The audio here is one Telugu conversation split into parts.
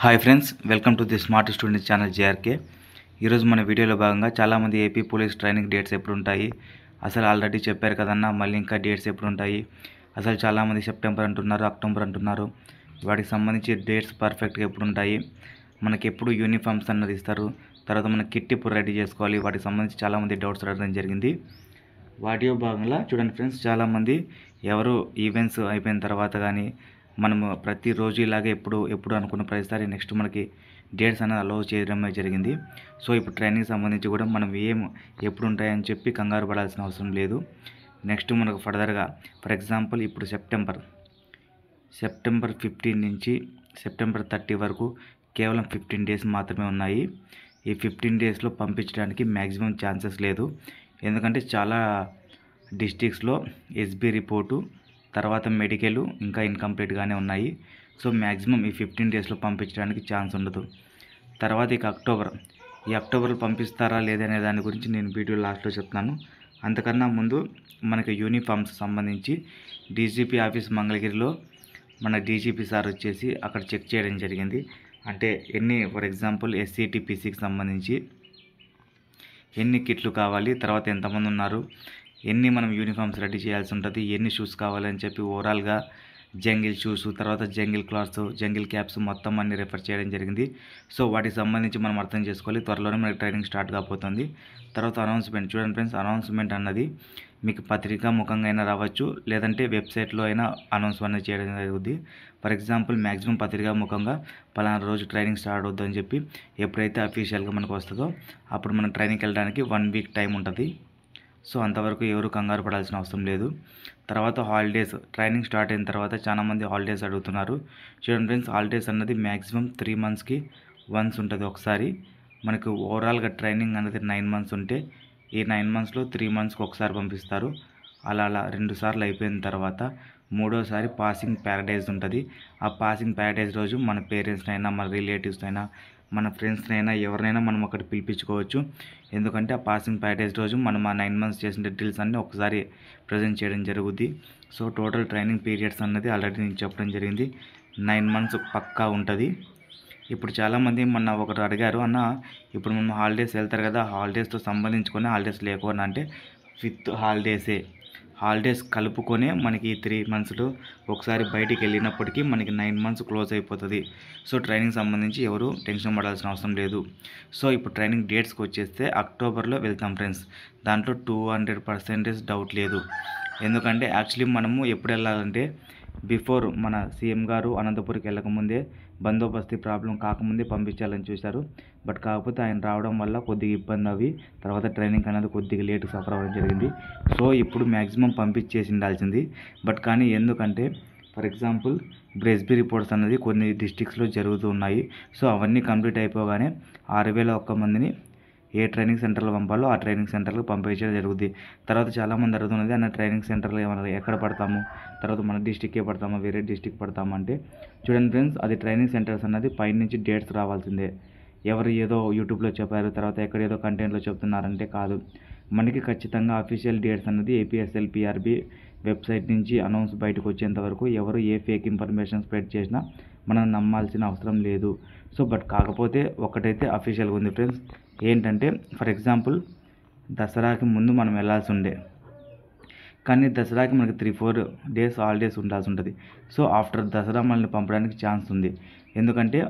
Hi friends, welcome to the smart student channel JRK. ఈరోజు మన వీడియోలో భాగంగా చాలామంది ఏపీ పోలీస్ ట్రైనింగ్ డేట్స్ ఎప్పుడు ఉంటాయి, అసలు ఆల్రెడీ చెప్పారు కదన్నా, మళ్ళీ ఇంకా డేట్స్ ఎప్పుడు ఉంటాయి, అసలు చాలామంది సెప్టెంబర్ అంటున్నారు, అక్టోబర్ అంటున్నారు. వాటికి సంబంధించి డేట్స్ పర్ఫెక్ట్గా ఎప్పుడు ఉంటాయి, మనకి ఎప్పుడు యూనిఫామ్స్ అన్నది ఇస్తారు, తర్వాత మన కిట్ ఇప్పుడు రెడీ చేసుకోవాలి, వాటికి సంబంధించి చాలామంది డౌట్స్ అడగడం జరిగింది. వాటిలో భాగంగా చూడండి ఫ్రెండ్స్, చాలామంది ఎవరు ఈవెంట్స్ అయిపోయిన తర్వాత కానీ మనము ప్రతిరోజు ఇలాగే ఎప్పుడు అనుకున్న ప్రతిసారి నెక్స్ట్ మనకి డేట్స్ అనేది అలౌ చేయడమే జరిగింది. సో ఇప్పుడు ట్రైనింగ్ సంబంధించి కూడా మనం ఎప్పుడు ఉంటాయని చెప్పి కంగారు పడాల్సిన అవసరం లేదు. నెక్స్ట్ మనకు ఫర్దర్గా ఫర్ ఎగ్జాంపుల్ ఇప్పుడు సెప్టెంబర్ 15 నుంచి సెప్టెంబర్ 30 వరకు కేవలం 15 డేస్ మాత్రమే ఉన్నాయి. ఈ 15 డేస్లో పంపించడానికి మ్యాక్సిమం ఛాన్సెస్ లేదు, ఎందుకంటే చాలా డిస్ట్రిక్ట్స్లో ఎస్బీ రిపోర్టు తర్వాత మెడికల్ ఇంకా ఇన్కంప్లీట్గానే ఉన్నాయి. సో మ్యాక్సిమం ఈ 15 డేస్లో పంపించడానికి ఛాన్స్ ఉండదు. తర్వాత ఇక అక్టోబర్లో పంపిస్తారా లేదనే దాని గురించి నేను వీడియో లాస్ట్లో చెప్తాను. అంతకన్నా ముందు మనకి యూనిఫామ్స్ సంబంధించి డీజీపీ ఆఫీస్ మంగళగిరిలో మన డీజీపీ సార్ వచ్చేసి అక్కడ చెక్ చేయడం జరిగింది. అంటే ఫర్ ఎగ్జాంపుల్ ఎస్సీటీపీసీకి సంబంధించి ఎన్ని కిట్లు కావాలి, తర్వాత ఎంతమంది ఉన్నారు, మనం యూనిఫామ్స్ రెడీ చేయాల్సి ఉంటుంది, ఎన్ని షూస్ కావాలని చెప్పి ఓవరాల్గా జంగిల్ షూస్, తర్వాత జంగిల్ క్లాత్స్, జంగిల్ క్యాప్స్ మొత్తం అన్ని రెఫర్ చేయడం జరిగింది. సో వాటికి సంబంధించి మనం అర్థం చేసుకోవాలి. త్వరలోనే మనకి ట్రైనింగ్ స్టార్ట్ కాబోతుంది. తర్వాత అనౌన్స్మెంట్ చూడండి ఫ్రెండ్స్, అనౌన్స్మెంట్ అన్నది మీకు పత్రికా ముఖంగా అయినా రావచ్చు, లేదంటే వెబ్సైట్లో అయినా అనౌన్స్ అనేది చేయడం జరుగుతుంది. ఫర్ ఎగ్జాంపుల్ మ్యాక్సిమం పత్రికా ముఖంగా పలానా రోజు ట్రైనింగ్ స్టార్ట్ అవుతుందని చెప్పి ఎప్పుడైతే అఫీషియల్గా మనకు వస్తుందో అప్పుడు మనం ట్రైనింగ్కి వెళ్ళడానికి 1 వీక్ టైం ఉంటుంది. సో అంతవరకు ఎవరు కంగారు పడాల్సిన అవసరం లేదు. తర్వాత హాలిడేస్, ట్రైనింగ్ స్టార్ట్ అయిన తర్వాత చాలామంది హాలిడేస్ అడుగుతున్నారు. చూడండి ఫ్రెండ్స్, హాలిడేస్ అన్నది మ్యాక్సిమం 3 మంత్స్కి వన్స్ ఉంటుంది ఒకసారి. మనకు ఓవరాల్గా ట్రైనింగ్ అనేది 9 మంత్స్ ఉంటే ఈ 9 మంత్స్లో 3 మంత్స్కి ఒకసారి పంపిస్తారు. అలా 2 సార్లు అయిపోయిన తర్వాత మూడోసారి పాసింగ్ ప్యారడైజ్ ఉంటుంది. ఆ పాసింగ్ ప్యారడైజ్ రోజు మన పేరెంట్స్ని అయినా, మన రిలేటివ్స్ అయినా, మన ఫ్రెండ్స్ని అయినా ఎవరినైనా మనం అక్కడ పిలిపించుకోవచ్చు. ఎందుకంటే ఆ పాసింగ్ ప్యారడైజ్ రోజు మనం ఆ 9 మంత్స్ చేసిన డ్రిల్స్ అన్నీ ఒకసారి ప్రజెంట్ చేయడం జరుగుద్ది. సో టోటల్ ట్రైనింగ్ పీరియడ్స్ అన్నది ఆల్రెడీ నేను చెప్పడం జరిగింది, 9 మంత్స్ పక్కా ఉంటుంది. ఇప్పుడు చాలామంది మొన్న ఒకరు అడిగారు, అన్న ఇప్పుడు మనం హాలిడేస్ వెళ్తారు కదా, హాలిడేస్తో సంబంధించుకొని హాలిడేస్ లేకుండా అంటే 5th హాలిడేస్ కలుపుకొనే మనకి 3 మంత్స్లో ఒకసారి బయటికి వెళ్ళినప్పటికీ మనకి 9 మంత్స్ క్లోజ్ అయిపోతుంది. సో ట్రైనింగ్ సంబంధించి ఎవరు టెన్షన్ పడాల్సిన అవసరం లేదు. సో ఇప్పుడు ట్రైనింగ్ డేట్స్కి వచ్చేస్తే అక్టోబర్లో వెళ్తాం ఫ్రెండ్స్, దాంట్లో 200% డౌట్ లేదు. ఎందుకంటే యాక్చువల్లీ మనము ఎప్పుడు వెళ్ళాలంటే బిఫోర్ మన సీఎం గారు అనంతపురికి వెళ్ళకముందే బందోబస్తీ ప్రాబ్లం కాకముందే పంపించాలని చూశారు. బట్ కాకపోతే ఆయన రావడం వల్ల కొద్దిగా ఇబ్బంది అవి తర్వాత ట్రైనింగ్ అనేది కొద్దిగా లేటు సఫర్ అవ్వడం జరిగింది. సో ఇప్పుడు మ్యాక్సిమం పంపించేసి ఉండాల్సింది. బట్ కానీ ఎందుకంటే ఫర్ ఎగ్జాంపుల్ ఇప్పుడు ఎస్బీ రిపోర్ట్స్ అనేది కొన్ని డిస్ట్రిక్ట్స్లో జరుగుతూ ఉన్నాయి. సో అవన్నీ కంప్లీట్ అయిపోగానే 6001 మందిని ఏ ట్రైనింగ్ సెంటర్లో పంపాలో ఆ ట్రైనింగ్ సెంటర్లో పంపించడం జరుగుతుంది. తర్వాత చాలామంది అడుగుతున్నది, అన్న ట్రైనింగ్ సెంటర్లో ఏమన్నా ఎక్కడ పడతాము, తర్వాత మన డిస్టిక్కే పడతామా వేరే డిస్టిక్ పడతాము అంటే చూడండి ఫ్రెండ్స్, అది ట్రైనింగ్ సెంటర్స్ అన్నది పైనుంచి డేట్స్ రావాల్సిందే. ఎవరు ఏదో యూట్యూబ్లో చెప్పారు, తర్వాత ఎక్కడ ఏదో కంటెంట్లో చెప్తున్నారంటే కాదు. మనకి ఖచ్చితంగా అఫీషియల్ డేట్స్ అన్నది ఏపీఎస్ఎల్పిఆర్బి వెబ్సైట్ నుంచి అనౌన్స్ బయటకు వచ్చేంత వరకు ఎవరు ఏ ఫేక్ ఇన్ఫర్మేషన్ స్ప్రెడ్ చేసినా మనం నమ్మాల్సిన అవసరం లేదు. సో బట్ కాకపోతే ఒకటైతే అఫీషియల్గా ఉంది ఫ్రెండ్స్, ఏంటంటే ఫర్ ఎగ్జాంపుల్ దసరాకి ముందు మనం వెళ్ళాల్సి ఉండే, కానీ దసరాకి మనకి 3-4 డేస్ హాలిడేస్ ఉండాల్సి ఉంటుంది. సో ఆఫ్టర్ దసరా మనల్ని పంపడానికి ఛాన్స్ ఉంది. ఎందుకంటే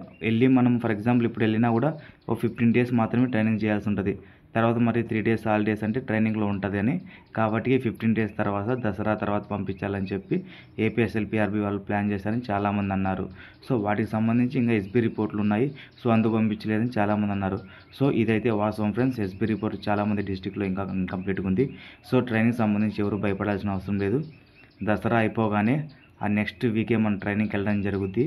మనం ఫర్ ఎగ్జాంపుల్ ఇప్పుడు వెళ్ళినా కూడా 15 డేస్ మాత్రమే ట్రైనింగ్ చేయాల్సి ఉంటుంది. తర్వాత మరి 3 డేస్ హాలిడేస్ అంటే ట్రైనింగ్లో ఉంటుంది అని, కాబట్టి 15 డేస్ తర్వాత దసరా తర్వాత పంపించాలని చెప్పి ఏపీఎస్ఎల్పిఆర్బి వాళ్ళు ప్లాన్ చేశారని చాలామంది అన్నారు. సో వాటికి సంబంధించి ఇంకా ఎస్బీ రిపోర్ట్లు ఉన్నాయి, సో అందుకు పంపించలేదని చాలామంది అన్నారు. సో ఇదైతే వాస్తవం ఫ్రెండ్స్, ఎస్బీ రిపోర్ట్ చాలామంది డిస్టిక్లో ఇంకా ఇన్కంప్లీట్గా ఉంది. సో ట్రైనింగ్ సంబంధించి ఎవరు భయపడాల్సిన అవసరం లేదు. దసరా అయిపోగానే ఆ నెక్స్ట్ వీకే మనం ట్రైనింగ్కి వెళ్ళడం జరుగుద్ది.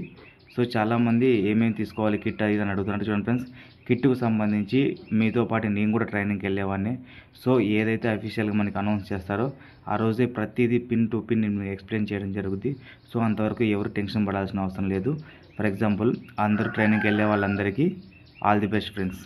సో చాలామంది ఏమేమి తీసుకోవాలి కిట్ అది అని అడుగుతున్నారు. చూడండి ఫ్రెండ్స్, కిట్కు సంబంధించి మీతో పాటు నేను కూడా ట్రైనింగ్కి వెళ్ళేవాడిని. సో ఏదైతే అఫీషియల్గా మనకి అనౌన్స్ చేస్తారో ఆ రోజే ప్రతిదీ పిన్ టు పిన్ నేను ఎక్స్ప్లెయిన్ చేయడం జరుగుద్ది. సో అంతవరకు ఎవరు టెన్షన్ పడాల్సిన అవసరం లేదు. ఫర్ ఎగ్జాంపుల్ అందరూ ట్రైనింగ్కి వెళ్ళే వాళ్ళందరికీ ఆల్ ది బెస్ట్ ఫ్రెండ్స్.